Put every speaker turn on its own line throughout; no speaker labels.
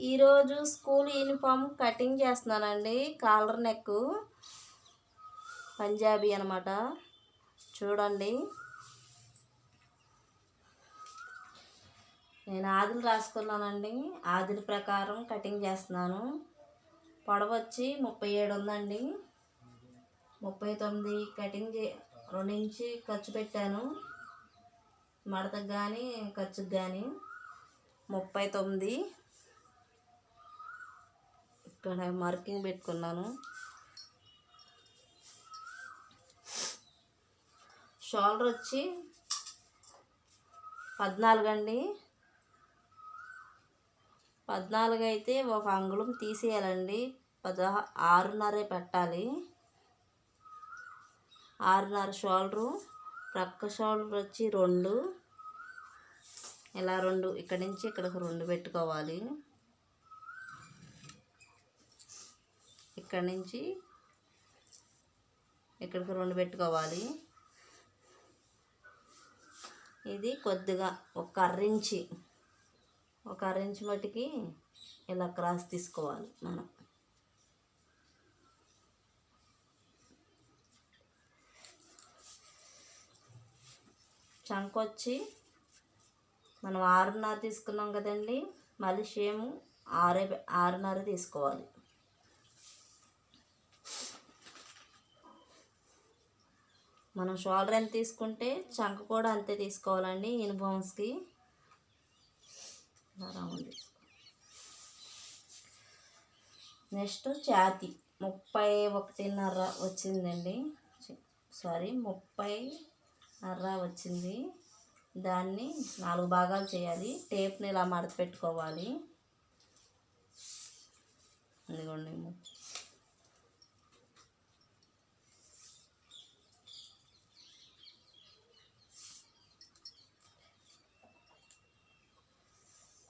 ఈరోజు school uniform cutting చేస్తున్నానండి. Collar neck Punjabi అనమాట. చూడండి, నేను ఆదిలు రాసుకున్నానండి. ఆదిల ప్రకారం కటింగ్ చేస్తున్నాను. పొడవు వచ్చి 37 ఉందండి. 39 కటింగ్ 2 ఇంచి ఖర్చు పెట్టాను. మడతకు కానీ ఖర్చుకు కానీ 39. ఇక్కడ మార్కింగ్ పెట్టుకున్నాను. షోల్డర్ వచ్చి 14 అండి. 14 అయితే ఒక అంగుళం తీసేయాలండి. 6.5 పెట్టాలి. 6.5 షోల్డరు. ప్రక్క షోల్డర్ వచ్చి 2, ఇలా 2, ఇక్కడి నుంచి ఇక్కడికి 2 పెట్టుకోవాలి. ఇక్కడి నుంచి ఇక్కడికి 2 పెట్టుకోవాలి. ఇది కొద్దిగా ఒక అర్రించి మట్టుకి ఇలా క్రాస్ తీసుకోవాలి మనం. చంక వచ్చి మనం 6.5 తీసుకున్నాం కదండి, మళ్ళీ సేమ్ 6.5 తీసుకోవాలి. మనం షోల్డర్ ఎంత తీసుకుంటే చంక కూడా అంతే తీసుకోవాలండి యూనిఫామ్స్కి. నెక్స్ట్ ఛాతీ 31.5 వచ్చిందండి. 30.5 వచ్చింది. దాన్ని 4 భాగాలు చేయాలి. టేప్ని ఇలా మడత పెట్టుకోవాలి. ఇదిగోండి,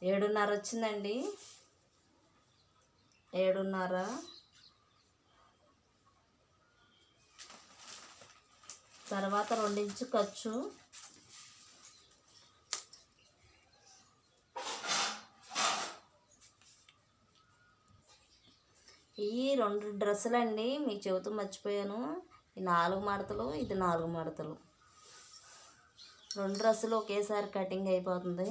7.5 వచ్చిందండి. 7.5. తర్వాత 2 ఇంచు ఖర్చు. ఈ 2 డ్రెస్సులండి, మీకు చెబుతూ మర్చిపోయాను. ఈ 4 మడతలు, ఇది 4 మడతలు. 2 డ్రెస్సులు ఒకేసారి కటింగ్ అయిపోతుంది.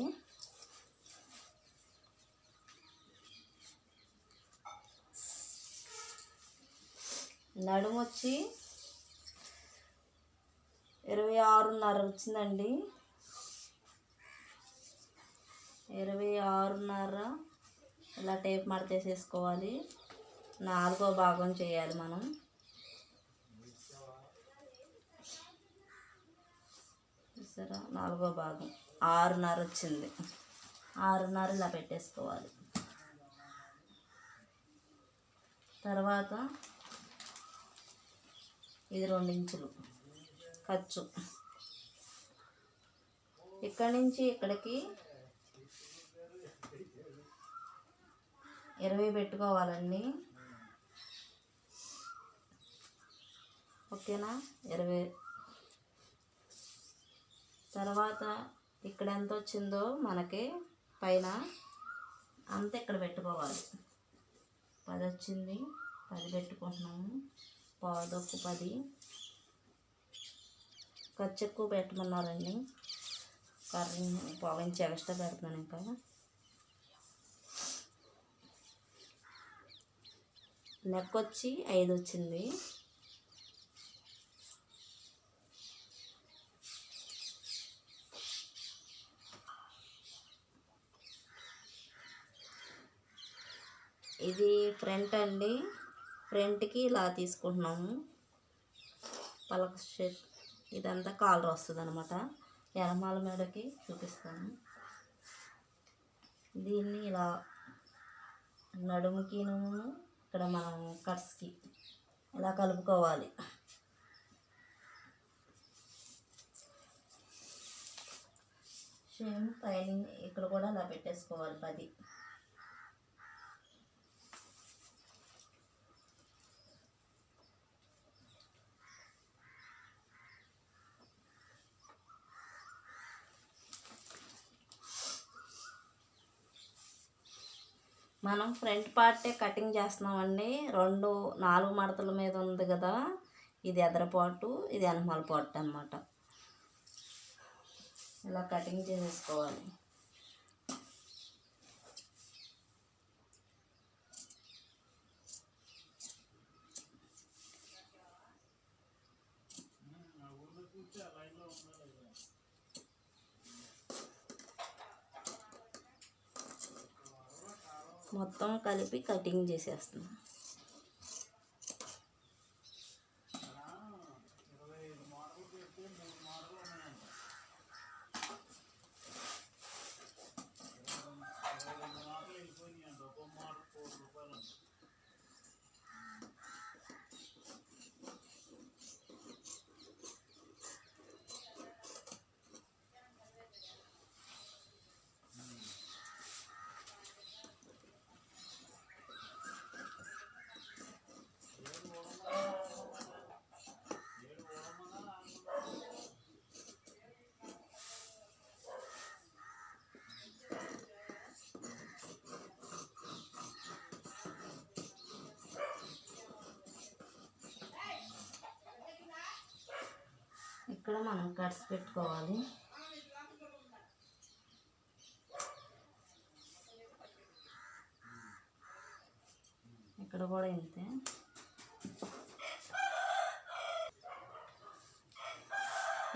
నడుము వచ్చి 26.5 వచ్చిందండి. 26.5 ఇలా టేప్ మడతేసేసుకోవాలి. 4వ భాగం చేయాలి మనం. చూసారా, 4వ భాగం 6.5 వచ్చింది. 6.5 ఇలా పెట్టేసుకోవాలి. తర్వాత ఇది 2 ఇంచులు ఖర్చు. ఇక్కడి నుంచి ఇక్కడికి 20 పెట్టుకోవాలండి. ఓకేనా, 20. తర్వాత ఇక్కడ ఎంత వచ్చిందో మనకి పైన అంత ఇక్కడ పెట్టుకోవాలి. 10 వచ్చింది, 10 పెట్టుకుంటున్నాము. 10 ఖర్చు ఎక్కువ పెట్టమన్నారండి. కర్రీ 1 ఇంచు ఎక్స్ట్రా పెడుతున్నాను. ఇంకా నెక్ వచ్చి 5 వచ్చింది. ఇది ఫ్రంట్ అండి. ఫ్రంట్కి ఇలా తీసుకుంటున్నాము. పలక షేప్. ఇదంతా కాలర్ వస్తుంది అనమాట. ఎనమాల మెడకి చూపిస్తాను. దీన్ని ఇలా నడుముకి ఇక్కడ మనం కట్స్కి ఇలా కలుపుకోవాలి. సేమ్ పైన ఇక్కడ కూడా ఇలా పెట్టేసుకోవాలి. 10. మనం ఫ్రంట్ పార్టే కటింగ్ చేస్తున్నామండి. 4 మడతల మీద ఉంది కదా, ఇది ఎదర పార్టు, ఇది వెనకాల పార్ట్ అన్నమాట. ఇలా కటింగ్ చేసేసుకోవాలి. మొత్తం కలిపి కటింగ్ చేసేస్తున్నాం. ఇక్కడ మనం కట్స్ పెట్టుకోవాలి. ఇక్కడ కూడా ఇంతే.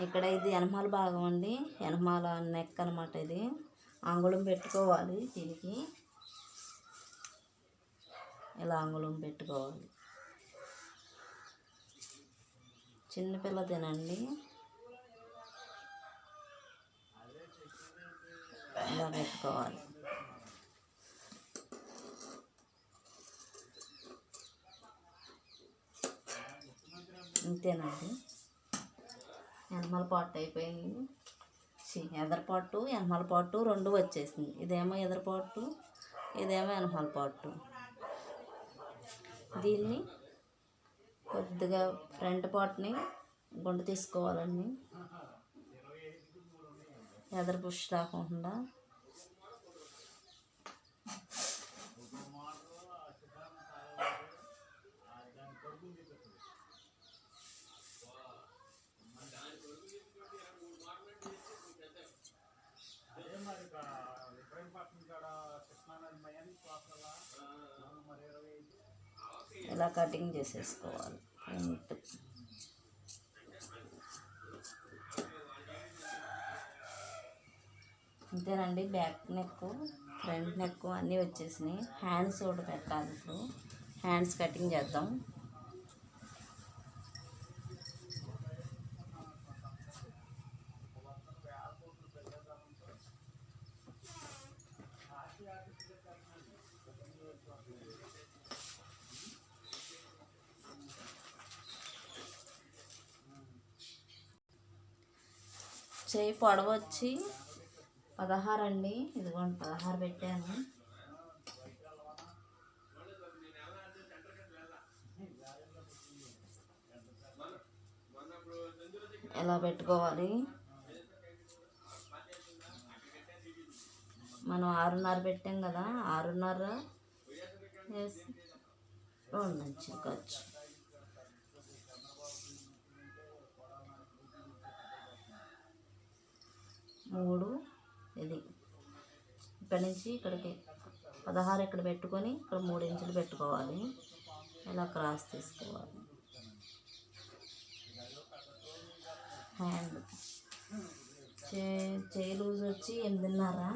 ఇక్కడ ఇది వెనమాల భాగం అండి, వెనమాల నెక్ అనమాట. ఇది అంగుళం పెట్టుకోవాలి. దీనికి ఇలా అంగుళం పెట్టుకోవాలి. చిన్నపిల్ల తినండి, ఇలా పెట్టుకోవాలి. ఇంతేనండి, వెనమాల పార్ట్ అయిపోయింది. ఎదర పార్టు వెనమాల పార్టు 2 వచ్చేసింది. ఇదేమో ఎదర పార్టు, ఇదేమో వెనమాల పార్టు. దీన్ని కొద్దిగా ఫ్రంట్ పార్ట్ని గుంట తీసుకోవాలండి, ఎదర పుష్ రాకుండా. ఇలా కటింగ్ చేసేసుకోవాలి. అంతేనండి. బ్యాక్ నెక్, ఫ్రంట్ నెక్ అన్నీ వచ్చేసినాయి. హ్యాండ్స్ ఒకటి పెట్టాలి. ఇప్పుడు హ్యాండ్స్ కటింగ్ చేద్దాం. చేయి పొడవు వచ్చి 16 అండి. ఇదిగోండి 16 పెట్టాను. ఎలా పెట్టుకోవాలి, మనం 6.5 పెట్టాం కదా, 6.5 వేసి 2 ఇంచులు ఖర్చు. మూడు, ఇది ఇక్కడి నుంచి ఇక్కడికి 16 ఇక్కడ పెట్టుకొని ఇక్కడ 3 ఇంచులు పెట్టుకోవాలి. ఇలా క్రాస్ తీసుకోవాలి. హ్యాండ్ చేయి లూజ్ వచ్చి 8.5,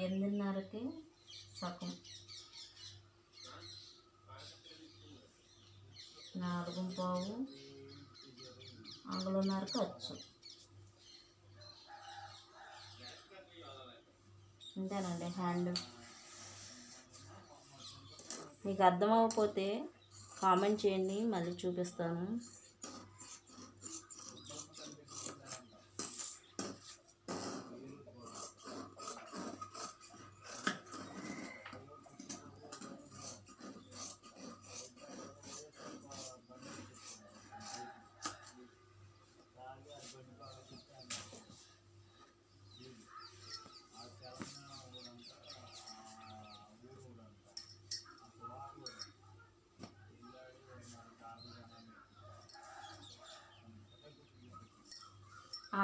8.5కి సగం 4.5 అంగుళన్నర ఖర్చు. అంతేనండి. హ్యాండ్ మీకు అర్థమవకపోతే కామెంట్ చేయండి, మళ్ళీ చూపిస్తాను.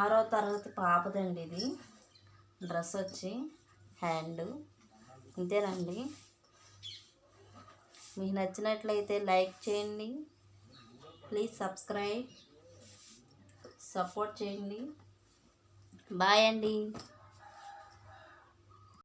6వ తరగతి పాపదండి ఇది. డ్రెస్ వచ్చి హ్యాండ్. ఇంతేనండి. మీకు నచ్చినట్లయితే లైక్ చేయండి, ప్లీజ్ సబ్స్క్రైబ్, సపోర్ట్ చేయండి. బాయ్ అండి.